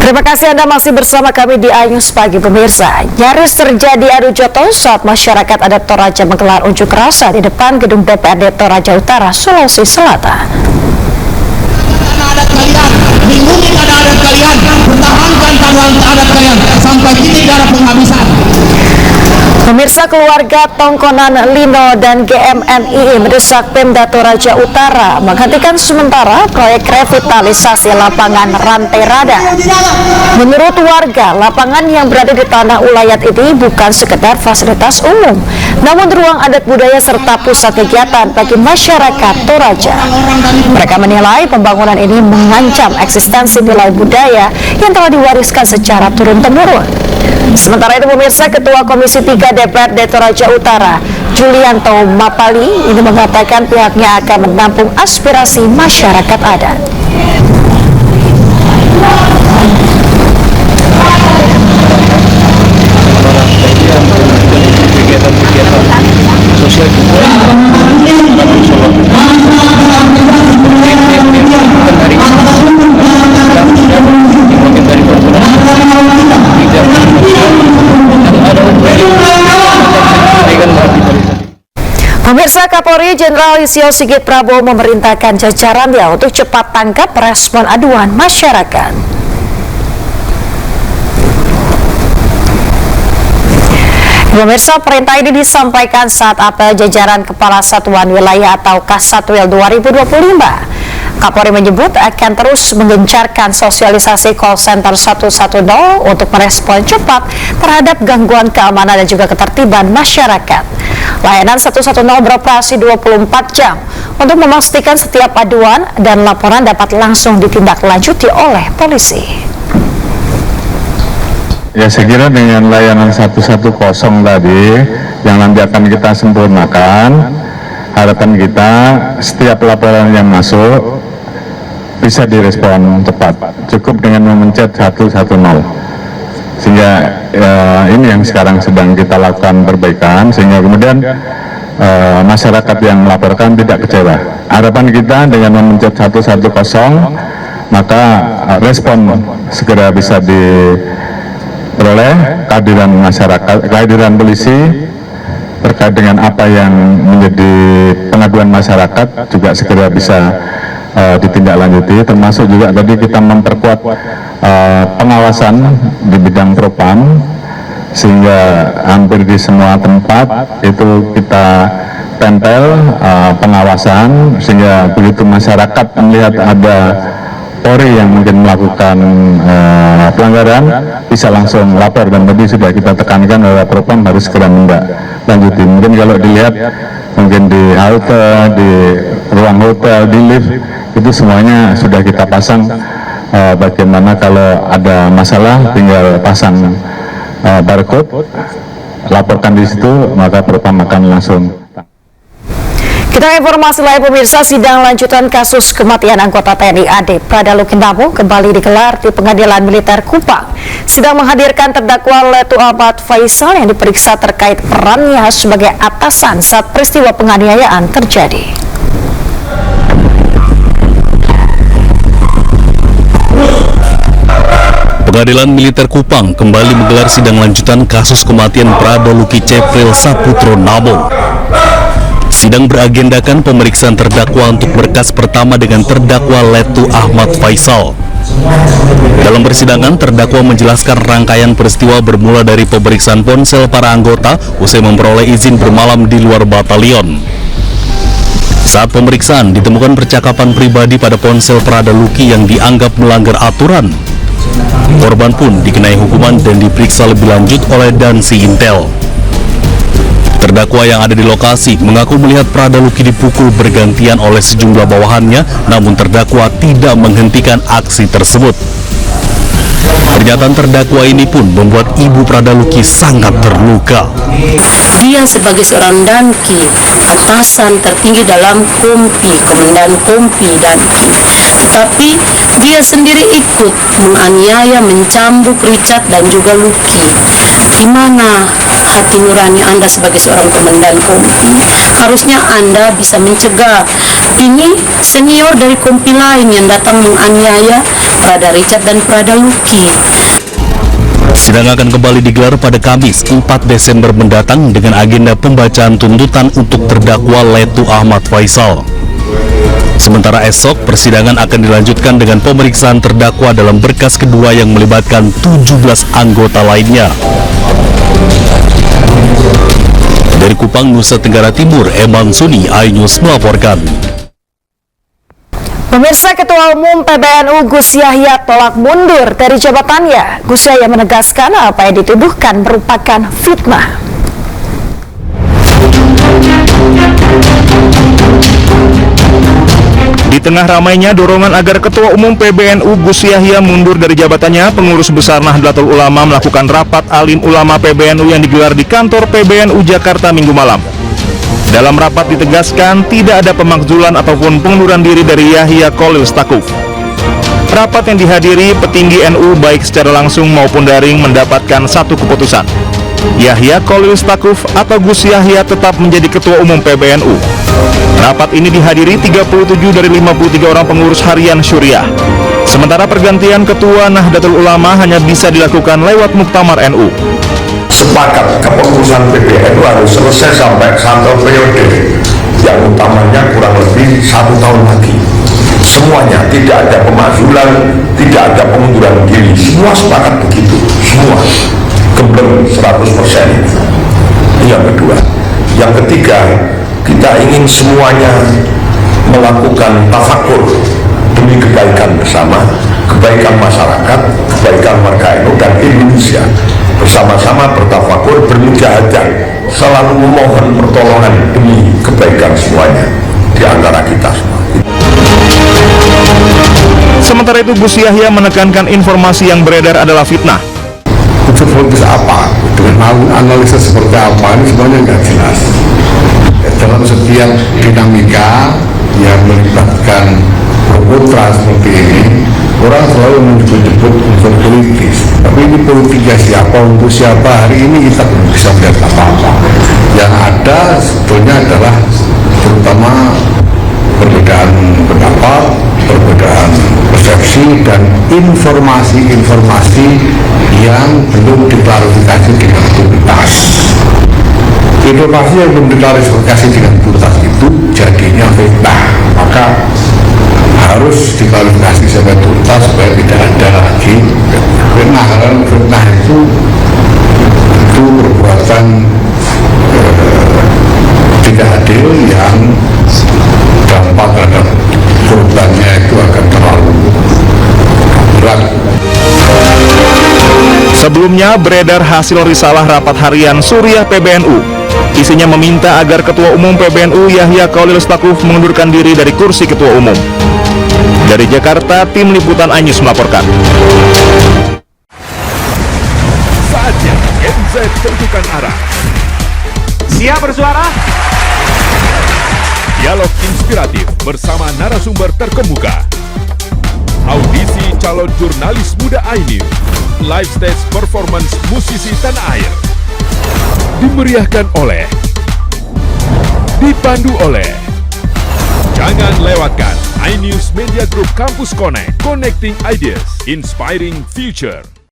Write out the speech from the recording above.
Terima kasih Anda masih bersama kami di Ayus Pagi pemirsa. Nyaris terjadi adu jotos saat masyarakat adat Toraja menggelar unjuk rasa di depan gedung DPRD Toraja Utara, Sulawesi Selatan. Lindungi adat kalian, pertahankan adat kalian sampai titik darah penghabisan. Pemirsa, keluarga Tongkonan Lino dan GMNII mendesak Pemda Toraja Utara menghentikan sementara proyek revitalisasi lapangan Rantai Rada. Menurut warga, lapangan yang berada di tanah ulayat ini bukan sekedar fasilitas umum, namun ruang adat budaya serta pusat kegiatan bagi masyarakat Toraja. Mereka menilai pembangunan ini mengancam eksistensi wilayah budaya yang telah diwariskan secara turun-temurun. Sementara itu pemirsa, Ketua Komisi 3 DPRD Toraja Utara, Julianto Mapali, ini mengatakan pihaknya akan menampung aspirasi masyarakat adat. Pemirsa, Kapolri Jenderal Listio Sigit Prabowo memerintahkan jajarannya untuk cepat tangkap respon aduan masyarakat. Pemirsa, perintah ini disampaikan saat apel jajaran Kepala Satuan Wilayah atau Kasatwil 2025. Kapolri menyebut akan terus menggencarkan sosialisasi call center 110 untuk merespon cepat terhadap gangguan keamanan dan juga ketertiban masyarakat. Layanan 110 beroperasi 24 jam untuk memastikan setiap aduan dan laporan dapat langsung ditindaklanjuti oleh polisi. Ya, saya kira dengan layanan 110 tadi yang nanti akan kita sempurnakan, harapan kita setiap laporan yang masuk bisa direspon cepat, cukup dengan memencet 110, sehingga ini yang sekarang sedang kita lakukan perbaikan, sehingga kemudian masyarakat yang melaporkan tidak kecewa. Harapan kita dengan memencet 110 maka respon segera bisa diperoleh, kehadiran masyarakat, kehadiran polisi terkait dengan apa yang menjadi pengaduan masyarakat juga segera bisa ditindaklanjuti, termasuk juga tadi kita memperkuat pengawasan di bidang propam, sehingga hampir di semua tempat itu kita tempel pengawasan, sehingga begitu masyarakat melihat ada Polri yang mungkin melakukan pelanggaran bisa langsung lapor, dan tadi sudah kita tekankan bahwa propam harus segera menindaklanjuti. Mungkin kalau dilihat mungkin di halte, di ruang hotel, di lift, itu semuanya sudah kita pasang bagaimana kalau ada masalah tinggal pasang barcode, laporkan di situ, maka propam akan langsung. Kita informasi lain pemirsa, sidang lanjutan kasus kematian anggota TNI AD Prada Lukindamu kembali digelar di Pengadilan Militer Kupang. Sidang menghadirkan terdakwa Letu Ahmad Faisal yang diperiksa terkait perannya sebagai atasan saat peristiwa penganiayaan terjadi. Pengadilan Militer Kupang kembali menggelar sidang lanjutan kasus kematian Prada Luki Cepril Saputro Nabung. Sidang beragendakan pemeriksaan terdakwa untuk berkas pertama dengan terdakwa Letu Ahmad Faisal. Dalam persidangan, terdakwa menjelaskan rangkaian peristiwa bermula dari pemeriksaan ponsel para anggota usai memperoleh izin bermalam di luar batalion. Saat pemeriksaan, ditemukan percakapan pribadi pada ponsel Prada Luki yang dianggap melanggar aturan. Korban pun dikenai hukuman dan diperiksa lebih lanjut oleh Dansi Intel. Terdakwa yang ada di lokasi mengaku melihat Prada Luki dipukul bergantian oleh sejumlah bawahannya, namun terdakwa tidak menghentikan aksi tersebut. Pernyataan terdakwa ini pun membuat ibu Prada Luki sangat terluka. Dia sebagai seorang danki, atasan tertinggi dalam kompi, komandan kompi danki. Tetapi dia sendiri ikut menganiaya, mencambuk Richard dan juga Luki. Gimana hati nurani Anda sebagai seorang komandan kompi, harusnya Anda bisa mencegah ini senior dari kompi lain yang datang menganiaya Prada Richard dan Prada Luki. Sidang akan kembali digelar pada Kamis 4 Desember mendatang dengan agenda pembacaan tuntutan untuk terdakwa Letu Ahmad Faisal. Sementara esok, persidangan akan dilanjutkan dengan pemeriksaan terdakwa dalam berkas kedua yang melibatkan 17 anggota lainnya. Dari Kupang, Nusa Tenggara Timur, Eman Suni, iNews melaporkan. Pemirsa, Ketua Umum PBNU Gus Yahya tolak mundur dari jabatannya. Gus Yahya menegaskan apa yang dituduhkan merupakan fitnah. Di tengah ramainya dorongan agar Ketua Umum PBNU Gus Yahya mundur dari jabatannya, pengurus besar Nahdlatul Ulama melakukan rapat alim ulama PBNU yang digelar di kantor PBNU Jakarta Minggu malam. Dalam rapat ditegaskan tidak ada pemakzulan ataupun pengunduran diri dari Yahya Khalil Stakuf. Rapat yang dihadiri petinggi NU baik secara langsung maupun daring mendapatkan satu keputusan. Yahya Khalil Stakuf atau Gus Yahya tetap menjadi Ketua Umum PBNU. Rapat ini dihadiri 37 dari 53 orang pengurus harian Syuriah. Sementara pergantian Ketua Nahdlatul Ulama hanya bisa dilakukan lewat Muktamar NU. Sepakat kepengurusan PBNU harus selesai sampai satu periode yang utamanya kurang lebih 1 tahun lagi. Semuanya tidak ada pemakzulan, tidak ada pengunduran diri, semua sepakat begitu, semua gembleng 100%. Yang kedua, yang ketiga, kita ingin semuanya melakukan tafakur demi kebaikan bersama, kebaikan masyarakat, kebaikan warga NU dan Indonesia. Bersama-sama bertafakur, bermujahadah, selalu memohon pertolongan demi kebaikan semuanya di antara kita semua. Sementara itu Gus Yahya menekankan informasi yang beredar adalah fitnah. Unsur politis apa, dengan analisa seperti apa, ini semuanya nggak jelas. Dalam setiap dinamika yang melibatkan kontra seperti ini, orang selalu menyebut-nyebut unsur politis. Tapi ini politiknya siapa, untuk siapa, hari ini kita belum bisa melihat apa-apa. Yang ada sebetulnya adalah terutama perbedaan pendapat, perbedaan persepsi, dan informasi-informasi yang belum diklarifikasi dengan tuntas. Informasi yang belum diklarifikasi dengan tuntas itu jadinya fitnah, maka harus diklarifikasi sampai tuntas supaya tidak ada lagi fitnah. Karena fitnah itu perbuatan tidak adil yang dampak terhadap korbannya itu akan terlalu berat. Sebelumnya beredar hasil risalah rapat harian Suriah PBNU. Isinya meminta agar Ketua Umum PBNU Yahya Khalil Stakuf mengundurkan diri dari kursi Ketua Umum. Dari Jakarta, tim liputan iNews melaporkan. Saatnya NZ tentukan arah. Siap bersuara? Dialog inspiratif bersama narasumber terkemuka. Audisi calon jurnalis muda iNews. Live stage performance musisi tanah air. Dimeriahkan oleh, dipandu oleh. Jangan lewatkan iNews Media Group Campus Connect, Connecting Ideas, Inspiring Future.